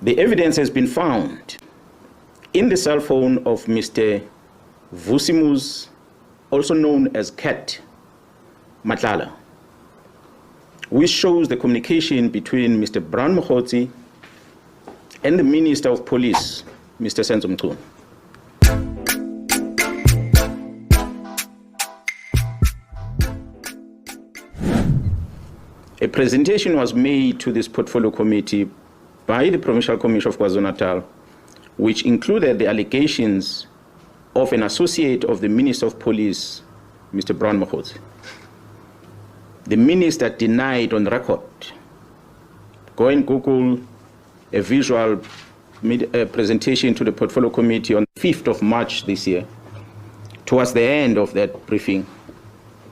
The evidence has been found in the cell phone of Mr. Vusimus, also known as Cat Nhlanhla, which shows the communication between Mr. Mkhwanazi and the Minister of Police, Mr. Mkhweli. A presentation was made to this portfolio committee by the Provincial Commission of KwaZulu-Natal, which included the allegations of an associate of the Minister of Police, Mr. Mkhwanazi. The minister denied on record. Go and Google a visual presentation to the portfolio committee on the 5th of March this year, towards the end of that briefing,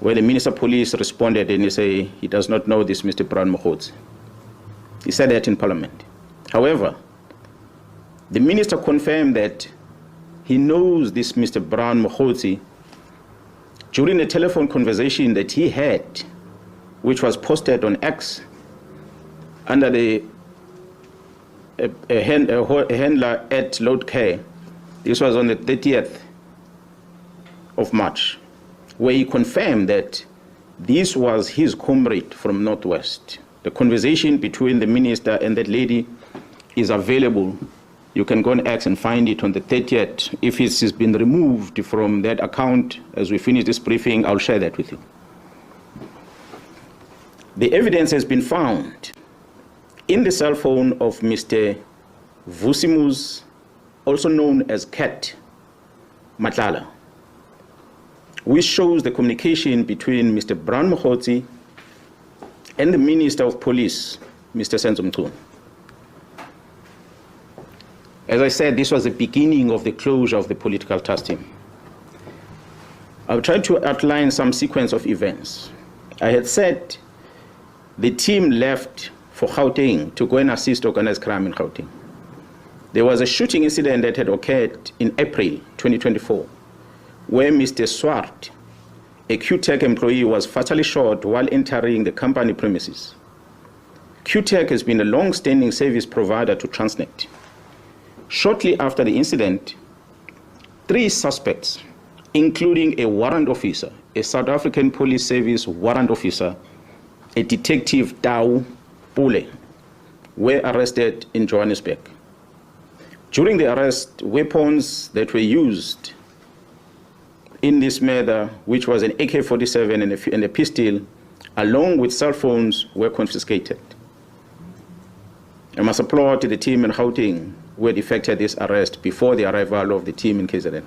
where the Minister of Police responded and he said he does not know this Mr. Mkhwanazi. He said that in Parliament. However, the minister confirmed that he knows this Mr. Mkhwanazi during a telephone conversation that he had, which was posted on X under the handler at Load Care. This was on the 30th of March, where he confirmed that this was his comrade from Northwest. The conversation between the minister and that lady is available. You can go on X and find it on the 30th. If it has been removed from that account as we finish this briefing, I'll share that with you. The evidence has been found in the cell phone of Mr. Vusimus, also known as Cat Nhlanhla, which shows the communication between Mr. Mkhwanazi and the Minister of Police, Mr. Mkhweli. As I said, this was the beginning of the closure of the political task team. I've tried to outline some sequence of events. I had said the team left for Gauteng to go and assist organized crime in Gauteng. There was a shooting incident that had occurred in April 2024, where Mr. Swart, a QTech employee, was fatally shot while entering the company premises. QTech has been a long-standing service provider to Transnet. Shortly after the incident, 3 suspects, including a warrant officer, a South African Police Service warrant officer, a detective Tau Pule, were arrested in Johannesburg. During the arrest, weapons that were used in this murder, which was an AK-47 and a pistol, along with cell phones, were confiscated. I must applaud the team in Gauteng who had effected this arrest before the arrival of the team in KZN.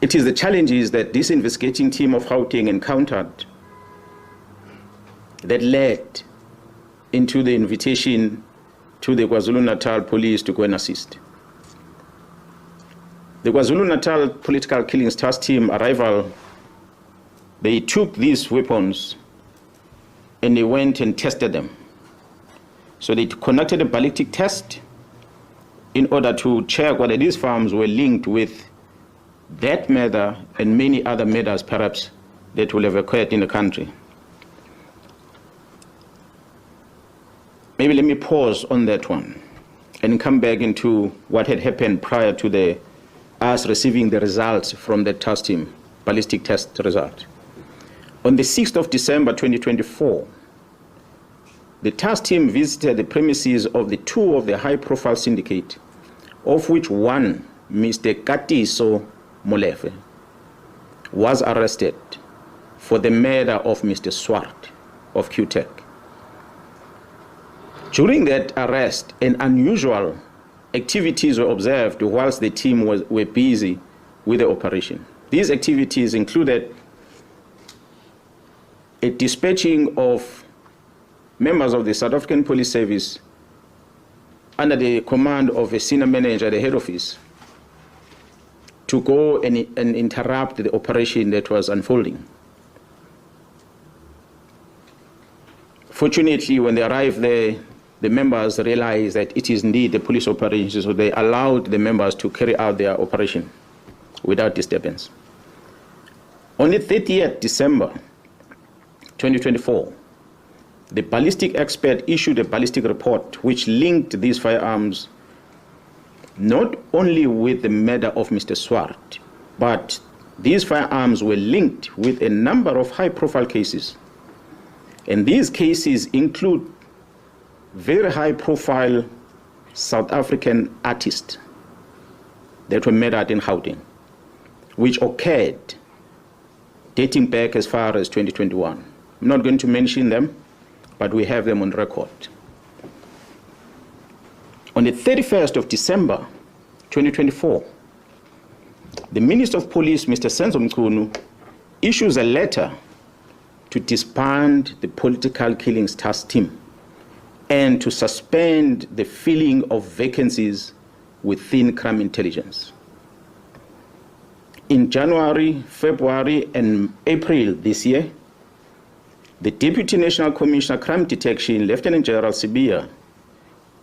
It is the challenges that this investigating team of Gauteng encountered that led into the invitation to the KwaZulu-Natal police to go and assist. The KwaZulu-Natal political killings task team arrival, they took these weapons and they went and tested them. So they conducted a ballistic test in order to check whether these farms were linked with that murder and many other murders perhaps that will have occurred in the country. Maybe let me pause on that one and come back into what had happened prior to us receiving the results from the task team, ballistic test result. On the 6th of December 2024, the task team visited the premises of the 2 of the high-profile syndicate, of which one, Mr. Katiso Molefe, was arrested for the murder of Mr. Swart of QTech. During that arrest, an unusual activities were observed whilst the team were busy with the operation. These activities included a dispatching of members of the South African Police Service under the command of a senior manager at the head office to go and interrupt the operation that was unfolding. Fortunately, when they arrived there, the members realized that it is indeed the police operation, so they allowed the members to carry out their operation without disturbance. On the 30th December 2024, the ballistic expert issued a ballistic report which linked these firearms not only with the murder of Mr. Swart, but these firearms were linked with a number of high-profile cases. And these cases include very high-profile South African artists that were murdered in Gauteng, which occurred dating back as far as 2021. I'm not going to mention them, but we have them on record. On the 31st of December 2024, the Minister of Police, Mr. Senzo Mchunu, issues a letter to disband the political killings task team and to suspend the filling of vacancies within crime intelligence. In January, February, and April this year, the Deputy National Commissioner Crime Detection, Lieutenant General Sibiya,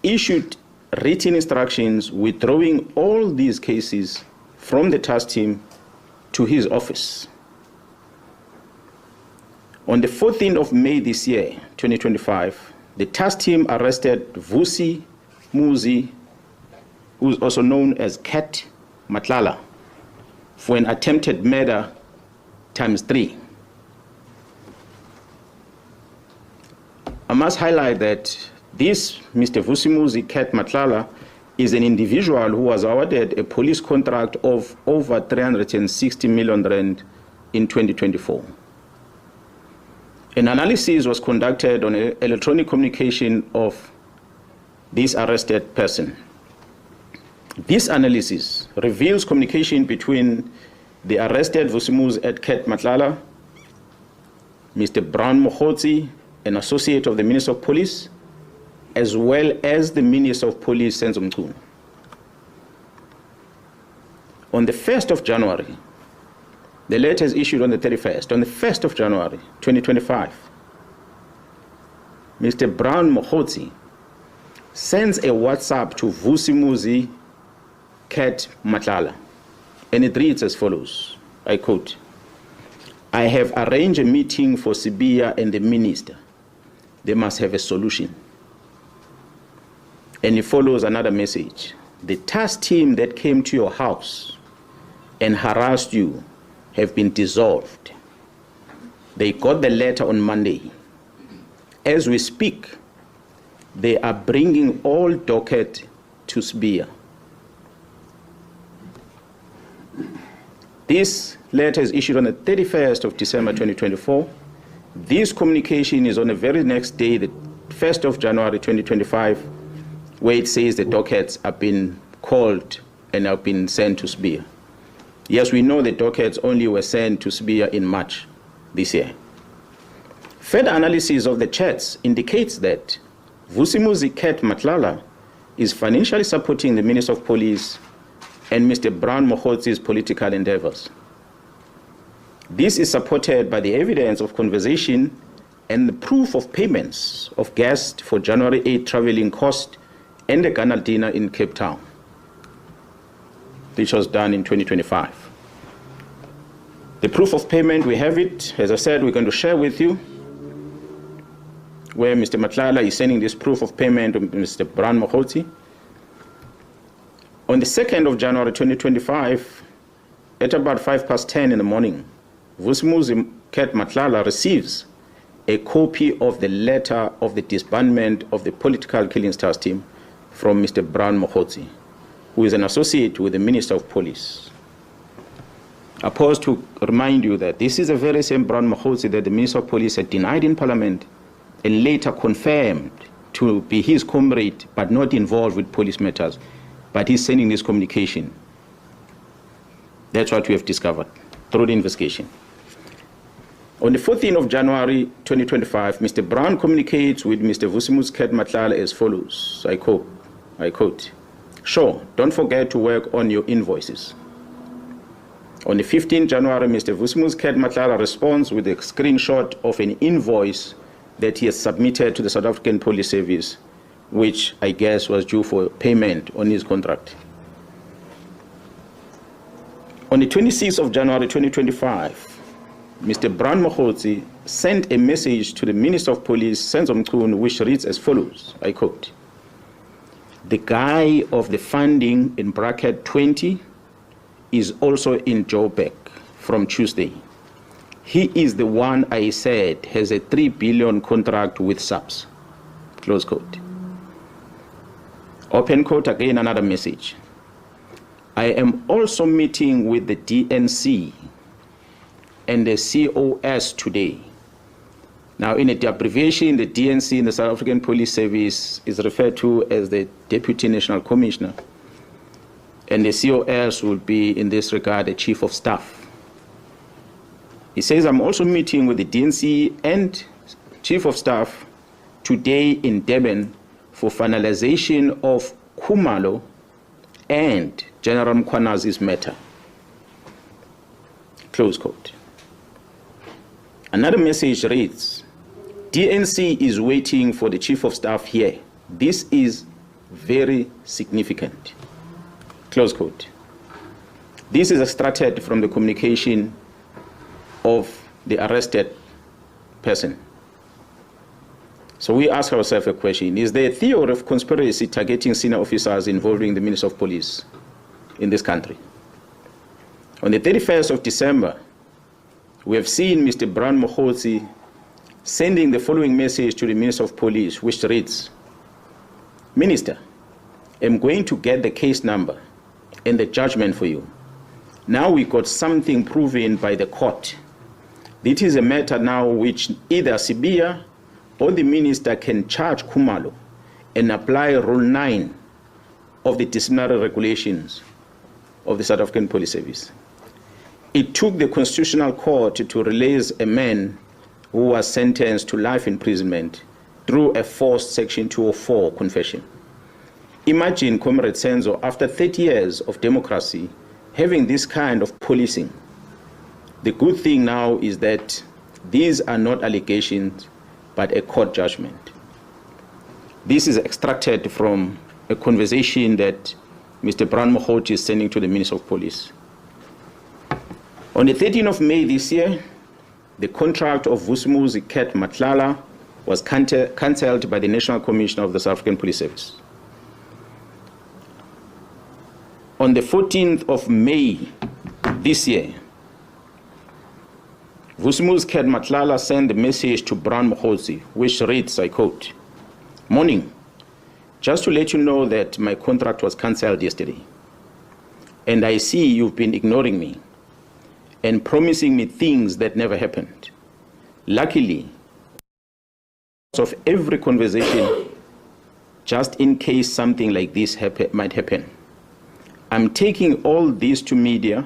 issued written instructions withdrawing all these cases from the task team to his office. On the 14th of May this year, 2025, the task team arrested Vusi Muzi, who is also known as Cat Nhlanhla, for an attempted murder ×3. I must highlight that this Mr. Vusi Muzi Cat Nhlanhla is an individual who was awarded a police contract of over 360 million rand in 2024. An analysis was conducted on electronic communication of this arrested person. This analysis reveals communication between the arrested Vusi Muzi at Cat Nhlanhla, Mr. Brown Mukoti, an associate of the Minister of Police, as well as the Minister of Police, Senzo Mchunu. On the 1st of January, the letter is issued on the 31st. On the 1st of January, 2025, Mr. Brown Mukoti sends a WhatsApp to Vusi Muzi Cat Nhlanhla, and it reads as follows, I quote, "I have arranged a meeting for Sibiya and the minister. They must have a solution." And it follows another message. "The task team that came to your house and harassed you have been dissolved. They got the letter on Monday. As we speak, they are bringing all docket to Sibiya." This letter is issued on the 31st of December 2024. This communication is on the very next day, the 1st of January 2025, where it says the dockets have been called and have been sent to Sibiya. Yes, we know the dockets only were sent to Sibiya in March this year. Further analysis of the chats indicates that Vusi Muzi Cat Nhlanhla is financially supporting the Minister of Police and Mr. Brown Mokoti's political endeavors. This is supported by the evidence of conversation and the proof of payments of guests for January 8 traveling cost and the Ghana dinner in Cape Town, which was done in 2025. The proof of payment, we have it. As I said, we're going to share with you where Mr. Nhlanhla is sending this proof of payment to Mr. Brown Mokoti. On the 2nd of January 2025, at about 10:05 in the morning, Vusi Muzi Cat Nhlanhla receives a copy of the letter of the disbandment of the political killings task team from Mr. Brown Mokoti, who is an associate with the Minister of Police. I pause to remind you that this is the very same Brown Mokoti that the Minister of Police had denied in Parliament and later confirmed to be his comrade but not involved with police matters. But he's sending this communication. That's what we have discovered through the investigation. On the 14th of January 2025, Mr. Brown communicates with Mr. Vusi Muzi Cat Nhlanhla as follows, I quote, "Sure, don't forget to work on your invoices." On the 15th January, Mr. Vusi Muzi Cat Nhlanhla responds with a screenshot of an invoice that he has submitted to the South African Police Service, which I guess was due for payment on his contract. On the 26th of January 2025, Mr. Brown Mokoti sent a message to the Minister of Police, Senzo Mkhwanazi, which reads as follows, I quote, "The guy of the funding in bracket 20 is also in Joburg from Tuesday. He is the one I said has a 3 billion contract with SAPS." Close quote. Open quote, again another message. "I am also meeting with the DNC and the COS today." Now, in the abbreviation, the DNC in the South African Police Service is referred to as the Deputy National Commissioner, and the COS will be, in this regard, the Chief of Staff. He says, "I'm also meeting with the DNC and Chief of Staff today in Durban for finalization of Khumalo and General Mkhwanazi's matter." Close quote. Another message reads, "DNC is waiting for the Chief of Staff here. This is very significant." Close quote. This is extracted from the communication of the arrested person. So we ask ourselves a question: is there a theory of conspiracy targeting senior officers involving the Minister of Police in this country? On the 31st of December, we have seen Mr. Mkhwanazi sending the following message to the Minister of Police, which reads, "Minister, I'm going to get the case number and the judgment for you. Now we got something proven by the court. This is a matter now which either Sibia or the minister can charge Khumalo and apply Rule 9 of the disciplinary regulations of the South African Police Service. It took the Constitutional Court to release a man who was sentenced to life imprisonment through a forced Section 204 confession. Imagine, Comrade Senzo, after 30 years of democracy, having this kind of policing. The good thing now is that these are not allegations, but a court judgment." This is extracted from a conversation that Mr. Mkhwanazi is sending to the Minister of Police. On the 13th of May this year, the contract of Vusumuzi Cat Nhlanhla was cancelled by the National Commissioner of the South African Police Service. On the 14th of May this year, Vusumuzi Cat Nhlanhla sent a message to Mkhwanazi, which reads, I quote, "Morning, just to let you know that my contract was cancelled yesterday, and I see you've been ignoring me and promising me things that never happened. Luckily, of every conversation, just in case something like this might happen, I'm taking all this to media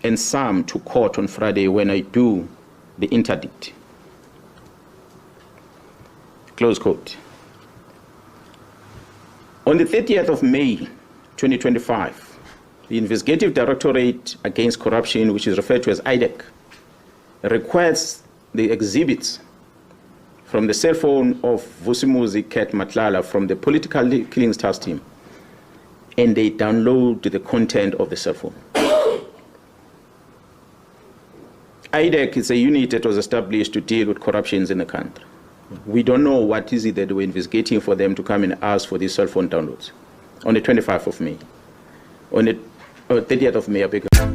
and some to court on Friday when I do the interdict." Close quote. On the 30th of May, 2025, the Investigative Directorate Against Corruption, which is referred to as IDEC, requests the exhibits from the cell phone of Vusumuzi Cat Nhlanhla from the political killings task team, and they download the content of the cell phone. IDEC is a unit that was established to deal with corruptions in the country. We don't know what is it that we're investigating for them to come and ask for these cell phone downloads on the 25th of May. On the 30th of May, I beg your pardon.